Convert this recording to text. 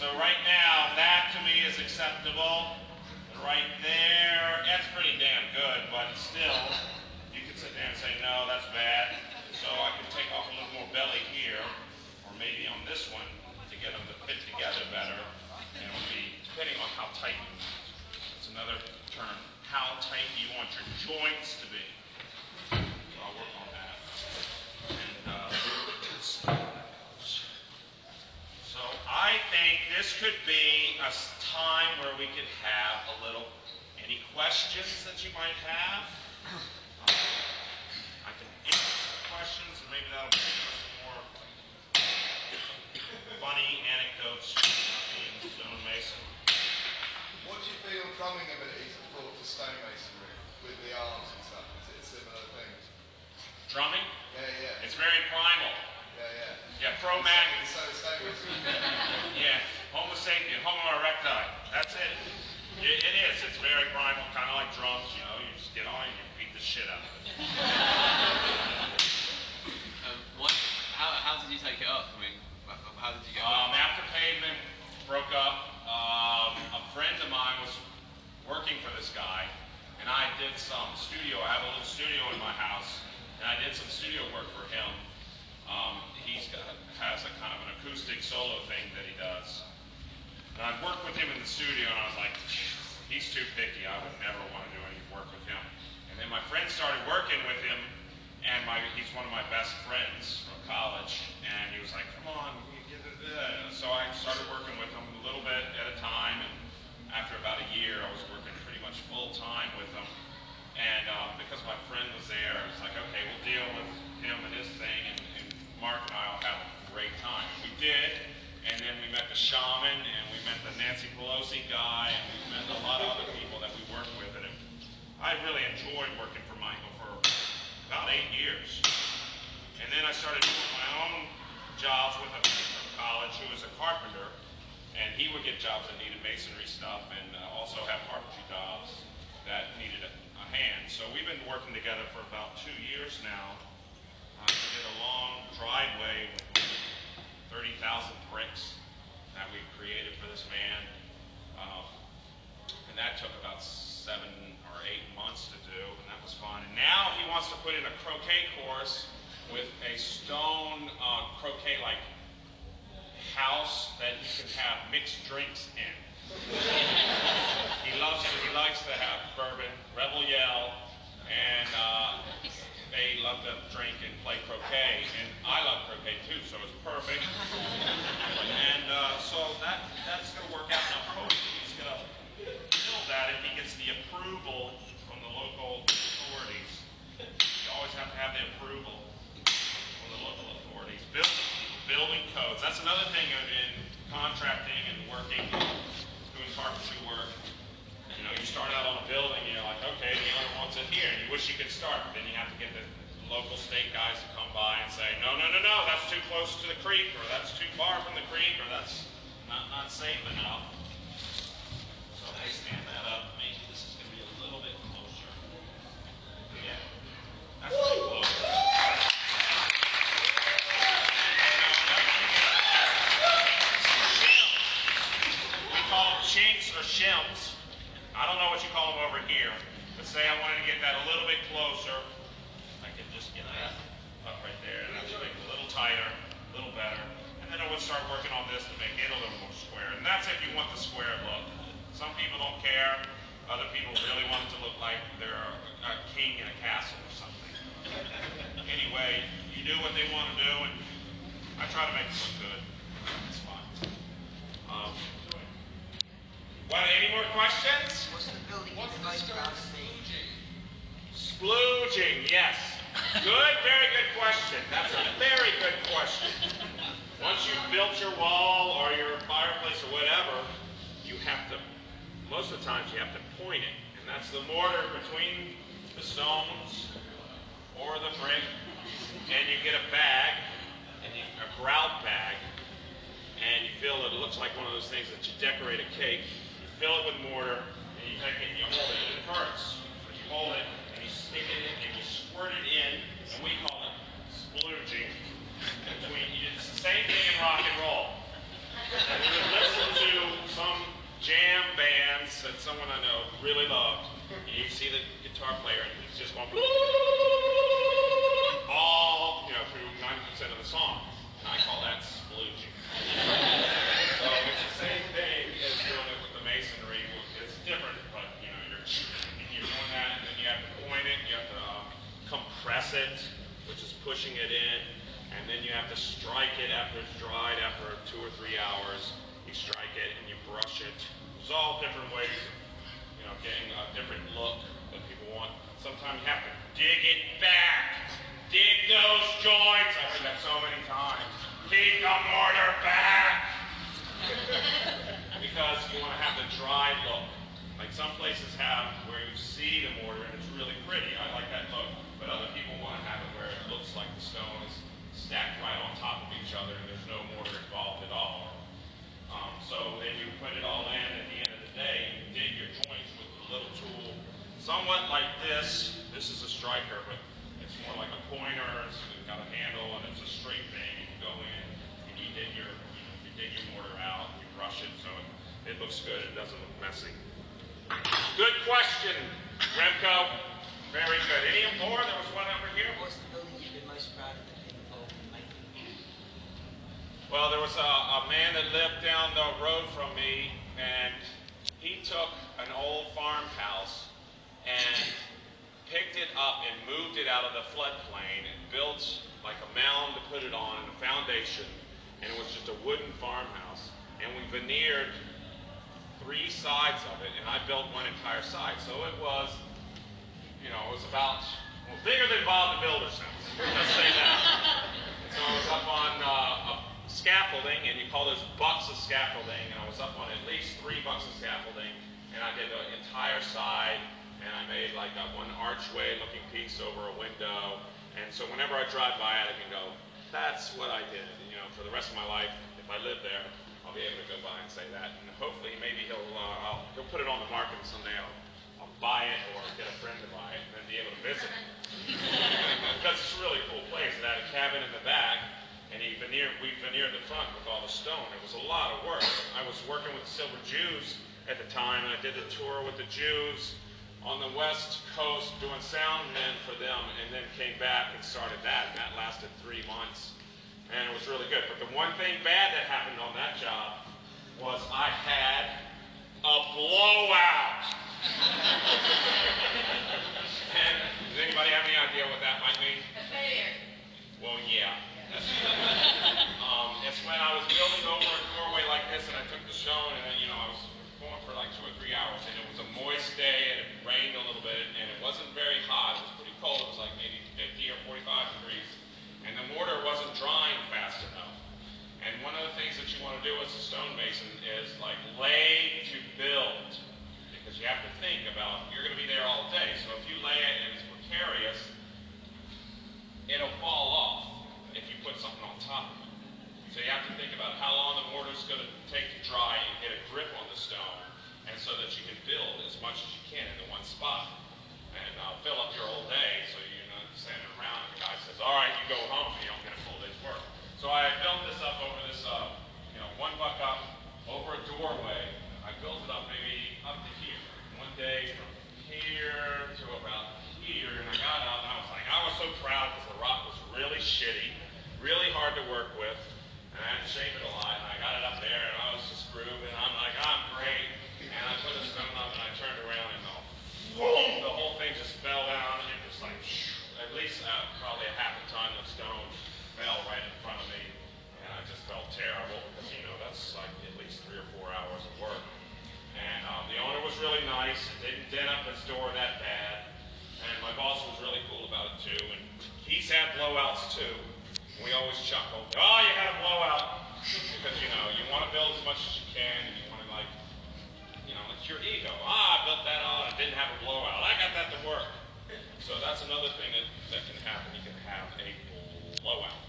So right now, that to me is acceptable. Right there, that's pretty damn good, but still, you can sit there and say, no, that's bad. So I can take off a little more belly here, or maybe on this one, to get them to fit together better. And it will be, depending on how tight, that's another term, how tight you want your joints to be. So I'll work on that. So I think this could be a time where we could have a little, any questions that you might have? I can answer some questions, and maybe that'll be some more funny anecdotes about being a stonemason. What do you feel drumming abilities have brought to stonemasonry with the arms and stuff? Is it a similar thing? Drumming? Yeah. It's very primal. Yeah, Cro-Magnon. So stonemasonry. Yeah, Homo sapien, Homo erecti. That's it. It is. It's very primal, kind of like drums. You know, you just get on and you beat the shit out of it. How did you take it up? I mean, how did you get? After Pavement broke up, a friend of mine was working for this guy, and I did some studio. I have a little studio in my house, and I did some studio work for him. Has a kind of an acoustic solo thing that he does. And I worked with him in the studio, and I was like, he's too picky. I would never want to do any work with him. And then my friend started working with him, and he's one of my best friends from college. And he was like, come on, we get it. So I started working with him a little bit at a time. And after about a year, I was working pretty much full time with him. And because my friend was there, I was like, okay, we'll deal with him and his thing. And Mark and I will have a great time. We did, and then we met the shaman, and we met the Nancy Pelosi guy, and we met a lot of other people that we worked with. And I really enjoyed working for Michael for about 8 years. And then I started doing my own jobs with a friend from college who was a carpenter, and he would get jobs that needed masonry stuff, and also have carpentry jobs that needed a hand. So we've been working together for about 2 years now. We did a long driveway with 30,000 bricks that we created for this man. And that took about 7 or 8 months to do, and that was fun. And now he wants to put in a croquet course with a stone croquet-like house that you can have mixed drinks in. He likes to have bourbon, Rebel Yell, and they love to drink and play croquet, and I love croquet too, so it's perfect. And so that's going to work out. Now, hopefully he's going to build that if he gets the approval from the local authorities. You always have to have the approval from the local authorities. Building codes. That's another thing in contracting and working, doing carpentry work. You know, you start out on a building, and you're like, okay, the owner wants it here, and you wish you could start, but then you have to get the local state guys to come by and say, no, that's too close to the creek, or that's too far from the creek, or that's not safe enough. So if they stand that up, maybe this is going to be a little bit closer. Yeah, that's pretty close. We call them chinks or shims. I don't know what you call them over here, but say I wanted to get that a little bit closer, I could just get that up right there, and that would make it a little tighter, a little better, and then I would start working on this to make it a little more square, and that's if you want the square look. Some people don't care, other people really want it to look like they're a king in a castle or something. Anyway, you do what they want to do, and I try to make it look good. It's fine. Any more questions? What's the building? What's this term splooging? Splooging, yes. Good, very good question. That's a very good question. Once you've built your wall or your fireplace or whatever, you have to, most of the times you have to point it. And that's the mortar between the stones or the brick. And you get a bag, a grout bag, and you fill it. It looks like one of those things that you decorate a cake. Fill it with mortar, and you take it and you hold it, and it hurts. But you hold it, and you stick it in, and you squirt it in, and we call it splooging. It's the same thing in rock and roll. And we would listen to that someone I know really loved. You see the guitar player, and he's just going all, through 90% of the song. And I call that splooging. So it's the same thing as doing it with the masonry. It's different, but you're doing that, and then you have to point it, you have to compress it, which is pushing it in, and then you have to strike it after it's dried after 2 or 3 hours. You strike it and you brush it. There's all different ways of getting a different look that people want. Sometimes you have to dig it back. Dig those joints. I've heard that so many times. Keep the mortar back. Because you want to have the dry look. Like some places have where you see the mortar and it's really pretty. I like that look. But other people want to have it where it looks like the stone is stacked right on top of each other and there's no mortar involved at all. So then you put it all in. At the end of the day, you dig your joints with a little tool, somewhat like this. This is a striker, but it's more like a pointer. It's got a handle and it's a straight thing. You can go in and you dig your mortar out. You brush it so it looks good. It doesn't look messy. Good question, Remco. Very good. Any more? There was one over here. What's the building you've been most proud of being involved in making? Well, there was a man that lived down the road from me, and he took an old farmhouse and picked it up and moved it out of the floodplain and built like a mound to put it on and a foundation, and it was just a wooden farmhouse. And we veneered 3 sides of it, and I built one entire side. So it was, it was about, bigger than Bob the Builder's house. Let's say that. And so I was up on scaffolding, and you call those bucks of scaffolding, and I was up on at least 3 bucks of scaffolding, and I did the entire side, and I made like one archway looking piece over a window, and so whenever I drive by it, I can go, that's what I did. And, for the rest of my life, if I live there, I'll be able to go by and say that, and hopefully maybe he'll put it on the market, and someday I'll buy it or get a friend to buy it and then be able to visit it. Because it's a really cool place. It had a cabin in the back, and we veneered the front with all the stone. It was a lot of work. I was working with the Silver Jews at the time, and I did a tour with the Jews on the West Coast doing sound men for them, and then came back and started that, and that lasted 3 months. And it was really good. But the one thing bad that happened on that job was I had a blowout. And does anybody have any idea what that might mean? A failure. Well, yeah. It's when I was building over a doorway like this, and I took the stone, and then, I was going for like 2 or 3 hours, and it was a moist day, and it rained a little bit, and it wasn't very hot. It was pretty cold. It was like maybe 50 or 45 degrees, and the mortar wasn't drying fast enough. And one of the things that you want to do as a stonemason is like lay to build, because you have to think about, you're going to be there all day, so if you lay it and it's precarious, it'll fall off if you put something on top of it. So you have to think about how long the mortar is going to take to dry and get a grip on the stone, and so that you can build as much as you can in the one spot. And fill up your whole day, so you're not standing around and the guy says, all right, you go home and you don't get a full day's work. So I built this up over this, 1 buck up over a doorway. I built it up maybe up to here. One day from here to about here, and I got out and I was so proud because the rock was really shitty, really hard to work with, and I had to shape it a lot, and I got it up there, and I was just grooving, I'm like, I'm great, and I put the stone up, and I turned around, and boom, the whole thing just fell down, and just like, at least probably a half a ton of stone fell right in front of me, and I just felt terrible, because, that's like at least 3 or 4 hours of work. And the owner was really nice, and didn't dent up his door that bad, and my boss was really cool about it too, and he's had blowouts too. We always chuckle, oh, you had a blowout, because, you want to build as much as you can, and you want to it's your ego. I built that on and didn't have a blowout. I got that to work. So that's another thing that can happen. You can have a blowout.